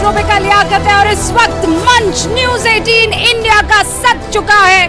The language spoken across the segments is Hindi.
रूबिका लियाकत है और इस वक्त मंच न्यूज 18 इंडिया का सज चुका है।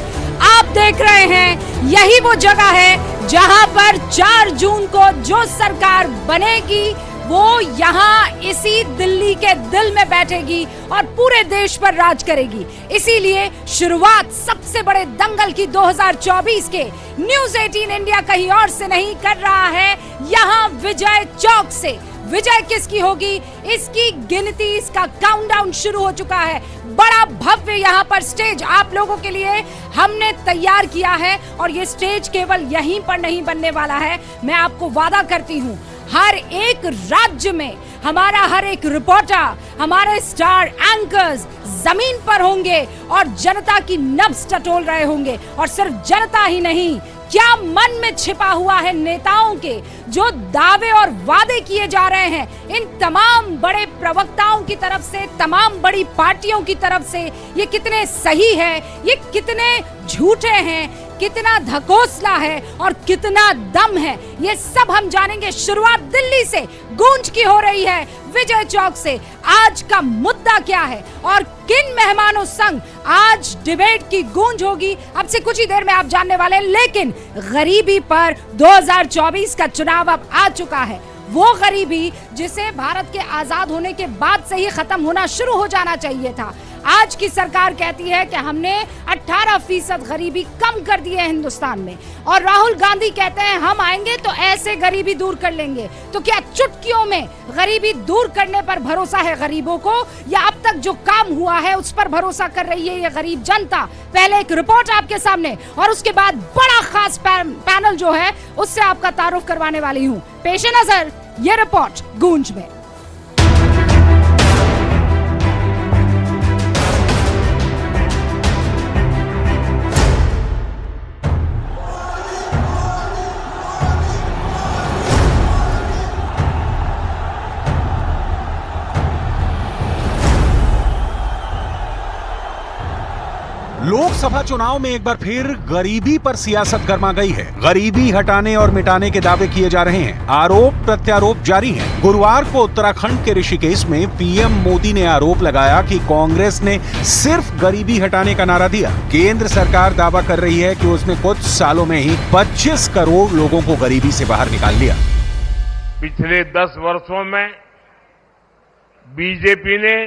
आप देख रहे हैं यही वो जगह है जहां पर 4 जून को जो सरकार बनेगी वो यहाँ इसी दिल्ली के दिल में बैठेगी और पूरे देश पर राज करेगी। इसीलिए शुरुआत सबसे बड़े दंगल की 2024 के न्यूज 18 इंडिया कहीं और से नहीं कर रहा है, यहाँ विजय चौक से। विजय किसकी होगी इसकी गिनती, इसका काउंटडाउन शुरू हो चुका है। बड़ा भव्य यहाँ पर स्टेज आप लोगों के लिए हमने तैयार किया है और ये स्टेज केवल यहीं पर नहीं बनने वाला है। मैं आपको वादा करती हूँ हर एक राज्य में हमारा हर एक रिपोर्टर, हमारे स्टार एंकर्स जमीन पर होंगे और जनता की नब्ज टटोल रहे होंगे। और सिर्फ जनता ही नहीं, क्या मन में छिपा हुआ है नेताओं के जो दावे और वादे किए जा रहे हैं, इन तमाम बड़े प्रवक्ताओं की तरफ से, तमाम बड़ी पार्टियों की तरफ से, ये कितने सही है, ये कितने झूठे हैं, कितना धकोसला है और कितना दम है, ये सब हम जानेंगे। शुरुआत दिल्ली से गूंज की हो रही है, विजय चौक से। आज का मुद्दा क्या है और किन मेहमानों संग आज डिबेट की गूंज होगी, अब से कुछ ही देर में आप जानने वाले हैं। लेकिन गरीबी पर 2024 का चुनाव अब आ चुका है, वो गरीबी जिसे भारत के आजाद होने के बाद से ही खत्म होना शुरू हो जाना चाहिए था। आज की सरकार कहती है कि हमने 18% गरीबी कम कर दी है हिंदुस्तान में, और राहुल गांधी कहते हैं हम आएंगे तो ऐसे गरीबी दूर कर लेंगे। तो क्या चुटकियों में गरीबी दूर करने पर भरोसा है गरीबों को, या अब तक जो काम हुआ है उस पर भरोसा कर रही है ये गरीब जनता? पहले एक रिपोर्ट आपके सामने और उसके बाद बड़ा खास पैनल जो है उससे आपका तारुफ करवाने वाली हूँ। पेश नजर ये रिपोर्ट गूंज में। लोकसभा चुनाव में एक बार फिर गरीबी पर सियासत गर्मा गई है। गरीबी हटाने और मिटाने के दावे किए जा रहे हैं, आरोप प्रत्यारोप जारी हैं। गुरुवार को उत्तराखंड के ऋषिकेश में पीएम मोदी ने आरोप लगाया कि कांग्रेस ने सिर्फ गरीबी हटाने का नारा दिया। केंद्र सरकार दावा कर रही है कि उसने कुछ सालों में ही 25 करोड़ लोगों को गरीबी से बाहर निकाल लिया। पिछले 10 वर्षों में बीजेपी ने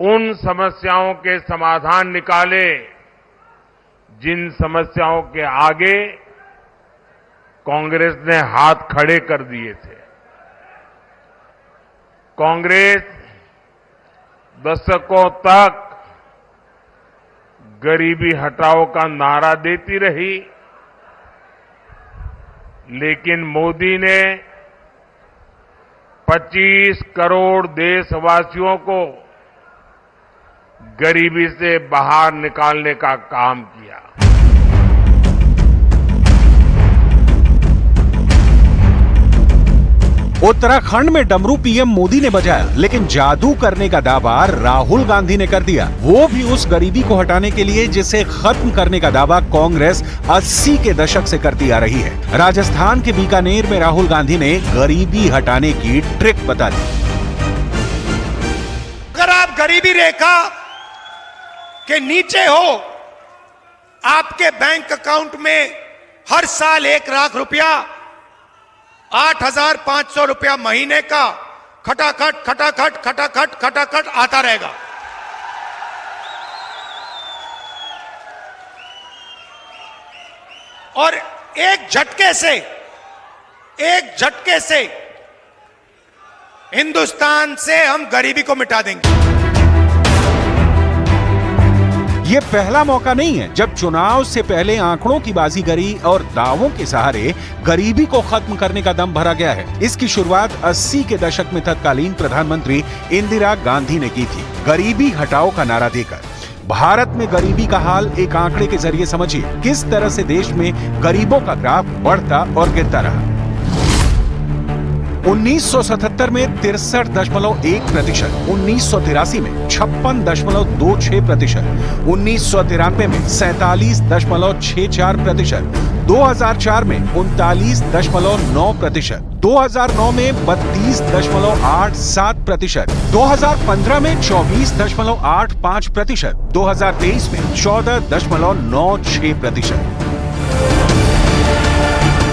उन समस्याओं के समाधान निकाले जिन समस्याओं के आगे कांग्रेस ने हाथ खड़े कर दिए थे। कांग्रेस दशकों तक गरीबी हटाओ का नारा देती रही, लेकिन मोदी ने 25 करोड़ देशवासियों को गरीबी से बाहर निकालने का काम किया। उत्तराखंड में डमरू पीएम मोदी ने बजाया, लेकिन जादू करने का दावा राहुल गांधी ने कर दिया, वो भी उस गरीबी को हटाने के लिए जिसे खत्म करने का दावा कांग्रेस 80 के दशक से करती आ रही है। राजस्थान के बीकानेर में राहुल गांधी ने गरीबी हटाने की ट्रिक बता दी। अगर आप गरीबी रेखा के नीचे हो, आपके बैंक अकाउंट में हर साल 1 लाख रुपया, 8,500 रुपया महीने का खटाखट खटाखट खटाखट खटाखट आता रहेगा। और एक झटके से हिंदुस्तान से हम गरीबी को मिटा देंगे। ये पहला मौका नहीं है जब चुनाव से पहले आंकड़ों की बाजीगरी और दावों के सहारे गरीबी को खत्म करने का दम भरा गया है। इसकी शुरुआत 80 के दशक में तत्कालीन प्रधानमंत्री इंदिरा गांधी ने की थी, गरीबी हटाओ का नारा देकर। भारत में गरीबी का हाल एक आंकड़े के जरिए समझिए, किस तरह से देश में गरीबों का ग्राफ बढ़ता और गिरता रहा। 1977 में 63.1%, 1983 में 56.26%, 1993 में 47.64%, 2004 में 39.9%, 2009 में 32.87%, 2015 में 24.85%, 2023 में 14.96%।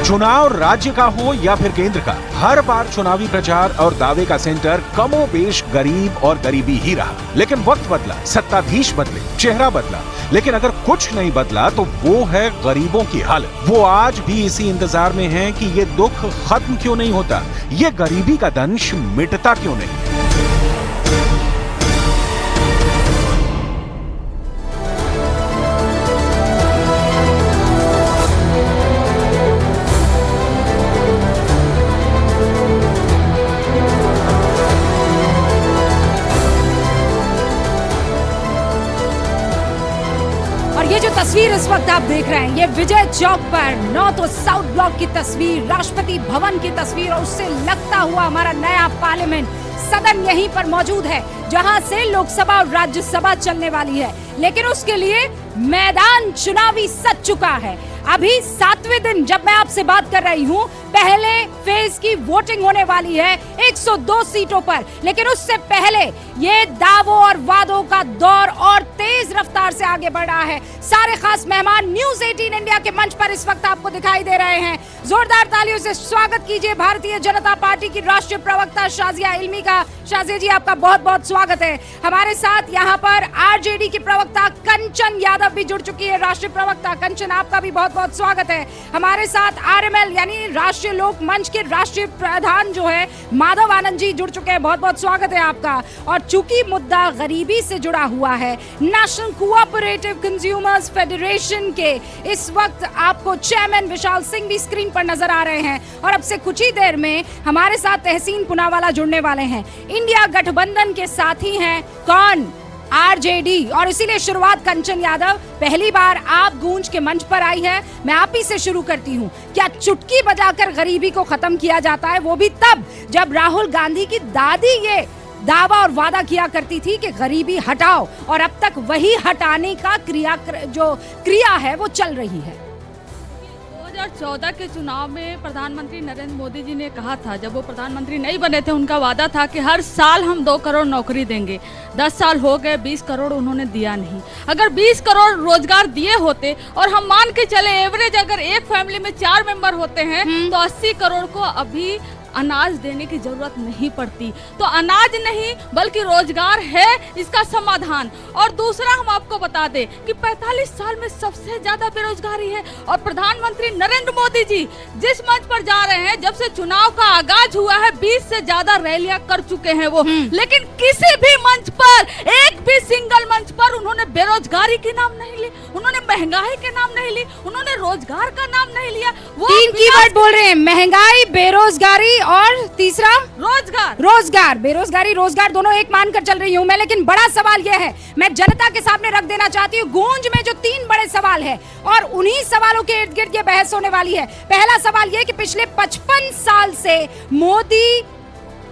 चुनाव राज्य का हो या फिर केंद्र का, हर बार चुनावी प्रचार और दावे का सेंटर कमोबेश गरीब और गरीबी ही रहा। लेकिन वक्त बदला, सत्ताधीश बदले, चेहरा बदला, लेकिन अगर कुछ नहीं बदला तो वो है गरीबों की हालत। वो आज भी इसी इंतजार में हैं कि ये दुख खत्म क्यों नहीं होता, ये गरीबी का दंश मिटता क्यों नहीं। ये जो तस्वीर इस वक्त आप देख रहे हैं, ये विजय चौक पर नॉर्थ और साउथ ब्लॉक की तस्वीर, राष्ट्रपति भवन की तस्वीर और उससे लगता हुआ हमारा नया पार्लियामेंट सदन यहीं पर मौजूद है, जहां से लोकसभा और राज्यसभा चलने वाली है। लेकिन उसके लिए मैदान चुनावी सज चुका है। अभी 7वें दिन जब मैं आपसे बात कर रही हूँ, पहले फेज की वोटिंग होने वाली है 102 सीटों पर। लेकिन उससे पहले ये दावों और वादों का दौर और तेज रफ्तार से आगे बढ़ रहा है। सारे खास मेहमान न्यूज 18 इंडिया के मंच पर इस वक्त आपको दिखाई दे रहे हैं। जोरदार तालियों से स्वागत कीजिए भारतीय जनता पार्टी की राष्ट्रीय प्रवक्ता शाजिया इल्मी का। शाजिया जी, आपका बहुत बहुत स्वागत है। हमारे साथ यहाँ पर आरजेडी की प्रवक्ता कंचन यादव भी जुड़ चुकी है। राष्ट्रीय प्रवक्ता कंचन, आपका भी बहुत बहुत स्वागत है। हमारे साथ आरएमएल यानी राष्ट्रीय लोक मंच के राष्ट्रीय प्रधान जो है माधव आनंद जी जुड़ चुके हैं। बहुत बहुत स्वागत है आपका। और चूंकि मुद्दा गरीबी से जुड़ा हुआ है, नेशनल कोऑपरेटिव कंज्यूमर्स फेडरेशन के इस वक्त आपको चेयरमैन विशाल सिंह भी स्क्रीन पर नजर आ रहे हैं। और अब से कुछ ही देर में हमारे साथ तहसीन पुनावाला जुड़ने वाले हैं। इंडिया गठबंधन के साथी हैं कौन? आरजेडी। और इसीलिए शुरुआत कंचन यादव, पहली बार आप गूंज के मंच पर आई है, मैं आप ही से शुरू करती हूँ। क्या चुटकी बजाकर गरीबी को खत्म किया जाता है, वो भी तब जब राहुल गांधी की दादी ये दावा और वादा किया करती थी कि गरीबी हटाओ, और अब तक वही हटाने का क्रिया है वो चल रही है। 2014 के चुनाव में प्रधानमंत्री नरेंद्र मोदी जी ने कहा था, जब वो प्रधानमंत्री नहीं बने थे, उनका वादा था कि हर साल हम 2 करोड़ नौकरी देंगे। 10 साल हो गए, 20 करोड़ उन्होंने दिया नहीं। अगर 20 करोड़ रोजगार दिए होते, और हम मान के चले एवरेज अगर एक फैमिली में 4 मेंबर होते हैं तो 80 करोड़ को अभी अनाज देने की जरूरत नहीं पड़ती। तो अनाज नहीं बल्कि रोजगार है इसका समाधान। और दूसरा हम आपको बता दें कि 45 साल में सबसे ज्यादा बेरोजगारी है, और प्रधानमंत्री नरेंद्र मोदी जी जिस मंच पर जा रहे हैं, जब से चुनाव का आगाज हुआ है 20 से ज्यादा रैलियां कर चुके हैं वो, लेकिन किसी भी मंच पर, एक भी सिंगल मंच पर उन्होंने बेरोजगारी के नाम नहीं ली, उन्होंने महंगाई के नाम नहीं ली, उन्होंने रोजगार का नाम नहीं लिया। वो 3 कीवर्ड बोल रहे हैं, महंगाई, बेरोजगारी और तीसरा रोजगार। बेरोजगारी रोजगार दोनों एक मानकर चल रही हूं मैं, लेकिन बड़ा सवाल यह है, मैं जनता के सामने रख देना चाहती हूँ गूंज में जो 3 बड़े सवाल है, और उन्हीं सवालों के इर्द गिर्द ये बहस होने वाली है। पहला सवाल ये कि पिछले 55 साल से मोदी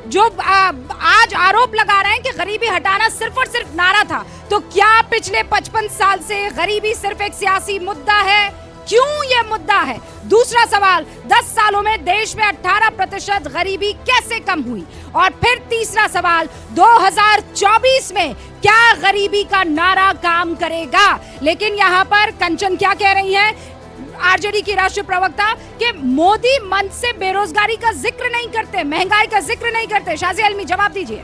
जो आज आरोप लगा रहे हैं कि गरीबी हटाना सिर्फ और सिर्फ नारा था, तो क्या पिछले 55 साल से गरीबी सिर्फ एक सियासी मुद्दा है? क्यों ये मुद्दा है? दूसरा सवाल, 10 सालों में देश में 18% गरीबी कैसे कम हुई? और फिर तीसरा सवाल, 2024 में क्या गरीबी का नारा काम करेगा? लेकिन यहाँ पर कंचन क्या कह रही हैं, आरजेडी की राष्ट्रीय प्रवक्ता, कि मोदी मंच से बेरोजगारी का जिक्र नहीं करते, महंगाई का जिक्र नहीं करते। शाजिया इल्मी, जवाब दीजिए।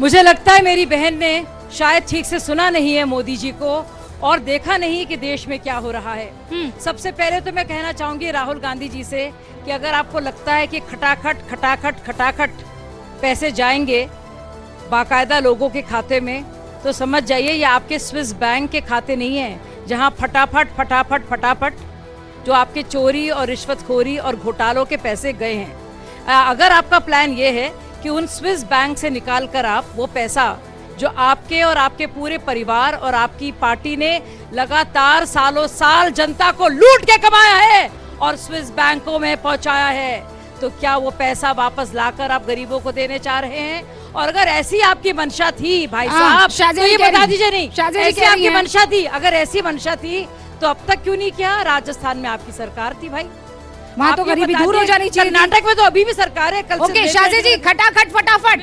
मुझे लगता है मेरी बहन ने शायद ठीक से सुना नहीं है मोदी जी को, और देखा नहीं कि देश में क्या हो रहा है। सबसे पहले तो मैं कहना चाहूंगी राहुल गांधी जी से कि अगर आपको लगता है कि खटाखट पैसे जाएंगे बाकायदा लोगों के खाते में, तो समझ जाइए ये आपके स्विस बैंक के खाते नहीं है, जहां फटाफट जो आपके चोरी और रिश्वतखोरी और घोटालों के पैसे गए हैं। अगर आपका प्लान ये है कि उन स्विस बैंक से निकाल कर आप वो पैसा जो आपके और आपके पूरे परिवार और आपकी पार्टी ने लगातार सालों साल जनता को लूट के कमाया है और स्विस बैंकों में पहुंचाया है, तो क्या वो पैसा वापस लाकर आप गरीबों को देने चाह रहे हैं? और अगर ऐसी आपकी मंशा थी भाई साहब, तो ये बता दीजिए। नहीं, ऐसी आपकी मंशा थी, अगर ऐसी मंशा थी तो अब तक क्यों नहीं किया? राजस्थान में आपकी सरकार थी भाई, वहाँ तो गरीबी दूर हो जानी चाहिए। कर्नाटक में तो अभी भी सरकार है। कल ओके शाजी जी, खटाखट फटाफट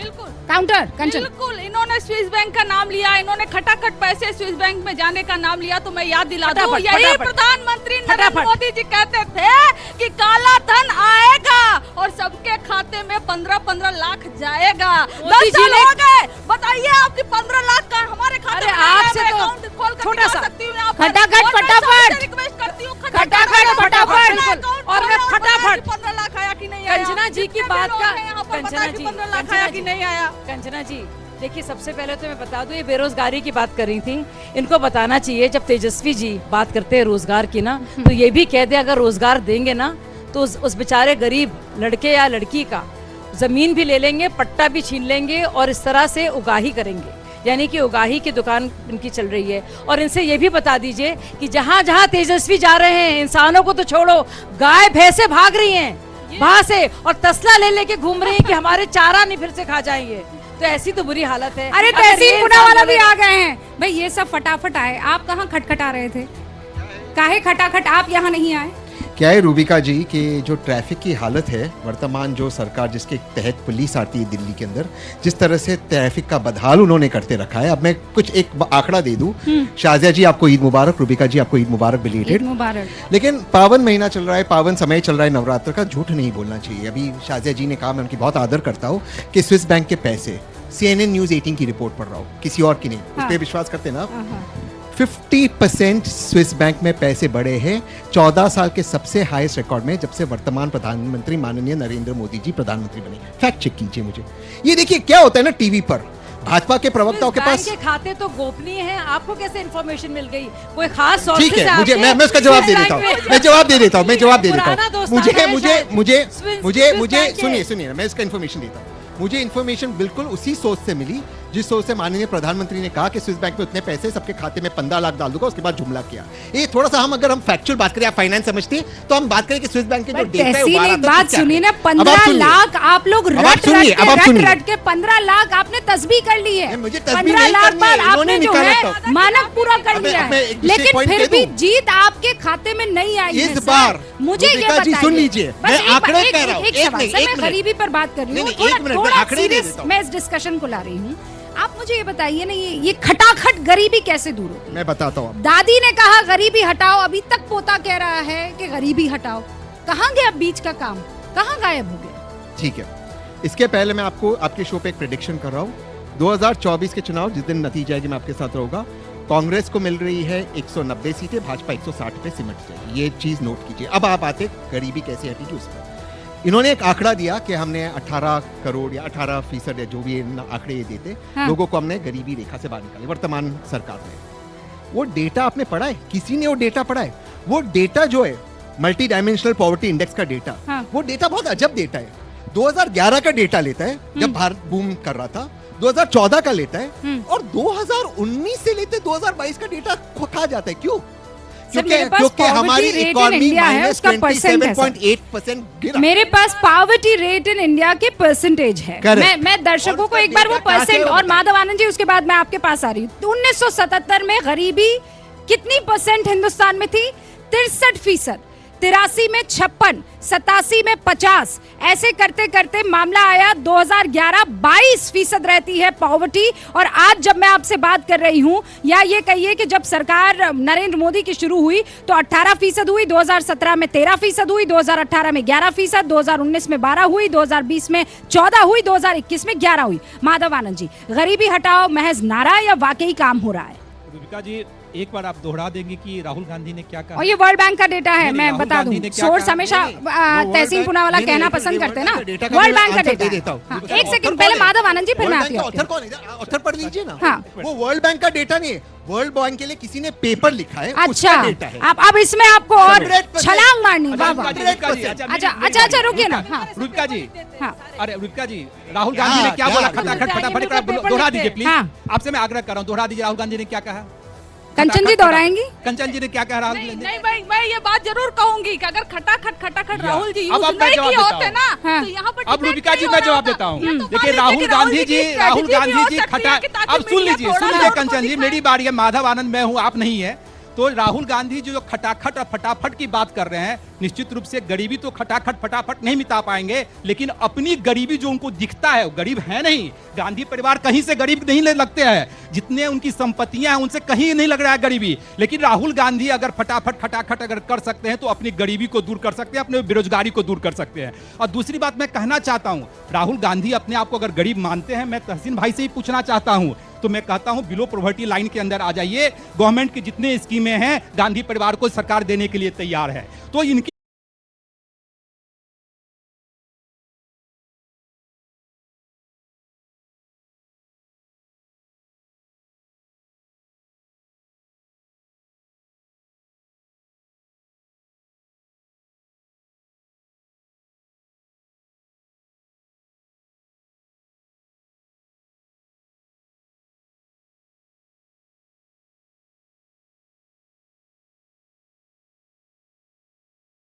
काउंटर कंचन। बिल्कुल, इन्होंने स्विस बैंक का नाम लिया, इन्होंने खटाखट पैसे स्विस बैंक में जाने का नाम लिया, तो मैं याद दिला दूं, यही प्रधानमंत्री नरेंद्र मोदी जी कहते थे कि काला धन आएगा और सबके खाते में 15-15 लाख जाएगा। 10 साल हो गए, बताइए आपकी 15 लाख का हमारे खाते में आपसे अकाउंट खोल कर छोटा सा खटाखट फटाफट, रिक्वेस्ट करती हूँ, खटाखट फटाफट, और मैं फटाफट 15 लाख आया कि नहीं आया? कंचना जी की बात का, कंचना जी 15 लाख आया कि नहीं आया? कंचना जी देखिए, सबसे पहले तो मैं बता दूं, ये बेरोजगारी की बात कर रही थी, इनको बताना चाहिए जब तेजस्वी जी बात करते हैं रोजगार की ना, तो ये भी कह दे अगर रोजगार देंगे ना तो उस बेचारे गरीब लड़के या लड़की का जमीन भी ले लेंगे, पट्टा भी छीन लेंगे और इस तरह से उगाही करेंगे, यानी कि उगाही की दुकान इनकी चल रही है। और इनसे ये भी बता दीजिए कि जहाँ जहाँ तेजस्वी जा रहे हैं, इंसानों को तो छोड़ो, गाय भैंसे भाग रही हैं वहां से और तसला ले लेके घूम रही हैं कि हमारे चारा नहीं फिर से खा जाएंगे। तो ऐसी तो बुरी हालत है। अरे तहसील पुनावाला भी आ गए हैं भाई, ये सब फटाफट आए, आप कहाँ खटखटा रहे थे? काहे खटाखट आप यहाँ नहीं आए? क्या है रूबिका जी कि जो ट्रैफिक की हालत है वर्तमान, जो सरकार जिसके तहत पुलिस आती है दिल्ली के अंदर, जिस तरह से ट्रैफिक का बदहाल उन्होंने करते रखा है। अब मैं कुछ एक आंकड़ा दे दूं, शाजिया जी आपको ईद मुबारक, रूबिका जी आपको ईद मुबारक बिलेटेड। लेकिन पावन महीना चल रहा है, पावन समय चल रहा है नवरात्र का, झूठ नहीं बोलना चाहिए। अभी शाजिया जी ने कहा, मैं उनकी बहुत आदर करता हूँ, कि स्विस बैंक के पैसे, CNN न्यूज 18 की रिपोर्ट पढ़ रहा हूँ, किसी और की नहीं, उस पर विश्वास करते ना आप। 50% स्विस बैंक में पैसे बढ़े हैं 14 साल के सबसे हाईएस्ट रिकॉर्ड में, जब से वर्तमान प्रधानमंत्री माननीय नरेंद्र मोदी जी प्रधानमंत्री बने। फैक्ट चेक कीजिए मुझे। ये देखिए क्या होता है ना टीवी पर, भाजपा के प्रवक्ताओं के पास के खाते तो गोपनीय हैं, आपको कैसे इन्फॉर्मेशन मिल गई? कोई खास सोर्स ठीक है, मुझे मैं उसका जवाब दे देता हूँ, मैं जवाब दे देता हूँ, मैं जवाब दे देता हूँ। मुझे सुनिए, मैं इसका इन्फॉर्मेशन देता हूँ। मुझे इन्फॉर्मेशन बिल्कुल उसी सोच से मिली जिस सोच से माननीय प्रधानमंत्री ने कहा कि स्विस बैंक में उतने पैसे सबके खाते में 15 लाख डाल दूंगा, उसके बाद जुमला किया। ये थोड़ा सा अगर हम फैक्चुअल बात करें, आप फाइनेंस समझते हैं, तो हम बात करें कि स्विस बैंक के जो डेटा है वो बात सुनिए ना, 15 लाख आप लोग रट के 15 लाख आपने तस्बीह कर ली है। 15 लाख पर आपने जो है मानक पूरा कर लिया है, लेकिन फिर भी जीत आपके खाते में नहीं आई है इस बार। मुझे ये बताइए, सुन लीजिए, मैं आंकड़े कह रहा हूं, मैं गरीबी पर बात कर रही हूँ, थोड़ा सीरियस मैं इस डिस्कशन को ला रही हूँ। आप मुझे ये बताइए ना, ये खटाखट गरीबी कैसे दूर हो? मैं बताता हूँ। दादी ने कहा गरीबी हटाओ, अभी तक पोता कह रहा है कि गरीबी हटाओ। कहाँ गया बीच का काम, कहाँ गायब हो गया? ठीक है, इसके पहले मैं आपको आपके शो पे एक प्रेडिक्शन कर रहा हूँ। 2024 के चुनाव जिस दिन नतीजा आएगी, मैं आपके साथ रहूंगा। कांग्रेस को मिल रही है 190 सीटें, भाजपा 160 पे सिमट जाएगी। ये चीज नोट कीजिए। अब आप आते गरीबी कैसे हटेगी उस पर। इन्होंने एक आंकड़ा दिया कि हमने 18 करोड़ या 18% या जो भी आंकड़े ये देते, लोगों को हमने गरीबी रेखा से बाहर निकाले वर्तमान सरकार ने। वो डेटा आपने पढ़ा है? किसी ने वो डेटा पढ़ा है? वो डेटा जो है मल्टी डायमेंशनल पॉवर्टी इंडेक्स का डेटा, वो डेटा बहुत अजब डेटा है। 2011 का डेटा लेता है जब भारत बूम कर रहा था, 2014 का लेता है, और 2019 से लेते 2022 का डेटा खा जाता है। क्यों? क्योंकि हमारी इकोनॉमी -27.8% गिरा। मेरे पास पॉवर्टी रेट इन इंडिया के परसेंटेज है। मैं दर्शकों को एक बार वो परसेंट, और माधव आनंद जी उसके बाद मैं आपके पास आ रही हूँ। 1977 में गरीबी कितनी परसेंट हिंदुस्तान में थी? 63%। 83 में 56, 87 में 50, ऐसे करते करते मामला आया 2011 22% रहती है पॉवर्टी। और आज जब मैं आपसे बात कर रही हूं, या ये कहिए कि जब सरकार नरेंद्र मोदी की शुरू हुई तो 18% हुई, 2017 में 13% हुई, 2018 में 11%, 2019 में 12 हुई, 2020 में 14 हुई, 2021 में 11 हुई। माधव आनंद जी, गरीबी हटाओ महज नारा या वाकई काम हो रहा है? रूबिका जी, एक बार आप दोहरा देंगे कि राहुल गांधी ने क्या कहा? और ये वर्ल्ड बैंक का डेटा है, मैं बता दूं। सोर्स हमेशा तहसीन पुनावाला कहना पसंद करते हैं ना, वर्ल्ड बैंक का डेटा। एक सेकंड पहले माधव आनंद जी, फिर मैं आती हूँ। ऑथर पढ़ लीजिए ना। वो वर्ल्ड बैंक का डेटा नहीं है, वर्ल्ड बैंक के लिए किसी ने पेपर लिखा है। अच्छा, अब इसमें आपको और छलांग मारनी। अच्छा रुकिए ना। रूबिका जी, अरे रूबिका जी, राहुल गांधी ने क्या बोला? खटाखट फटाफट दोहरा दीजिए प्लीज, आपसे मैं आग्रह कर रहा हूँ, दोहरा दीजिए। राहुल गांधी ने क्या कहा? कंचन जी दोहराएंगी? कंचन जी ने क्या कहा? राहुल नहीं, गांधी नहीं मैं ये बात जरूर कहूंगी कि अगर खटाखट राहुल जी अब यूज मैं नहीं जवाब किए देता होते हूं। ना हाँ। तो यहाँ पर अब debate रूबिका जी नहीं मैं हो जवाब रहा देता था। हूँ। ये तो देखिए मान लीजिए कि राहुल गांधी जी strategy खटा, भी हो सकती है कि ताकि अब सुन मीडिया लीजिए थोड़ा सुन लीजिए और कंचन जी, दिखाए। मेरी बारी है। माधव आनंद मैं हूँ, आप नहीं है। तो राहुल गांधी जो खटाखट और फटाफट की बात कर रहे हैं, निश्चित रूप से गरीबी तो खटाखट फटाफट नहीं मिटा पाएंगे, लेकिन अपनी गरीबी जो उनको दिखता है, वो गरीब है नहीं। गांधी परिवार कहीं से गरीब नहीं लगते हैं, जितने उनकी संपत्तियां हैं उनसे कहीं नहीं लग रहा है गरीबी। लेकिन राहुल गांधी अगर फटाफट खटाखट अगर कर सकते हैं तो अपनी गरीबी को दूर कर सकते हैं, अपने बेरोजगारी को दूर कर सकते हैं। और दूसरी बात मैं कहना चाहता हूं, राहुल गांधी अपने आप को अगर गरीब मानते हैं, मैं तहसीन भाई से ही पूछना चाहता हूं, तो मैं कहता हूं बिलो पॉवर्टी लाइन के अंदर आ जाइए। गवर्नमेंट की जितने स्कीमें हैं गांधी परिवार को सरकार देने के लिए तैयार है। तो इनके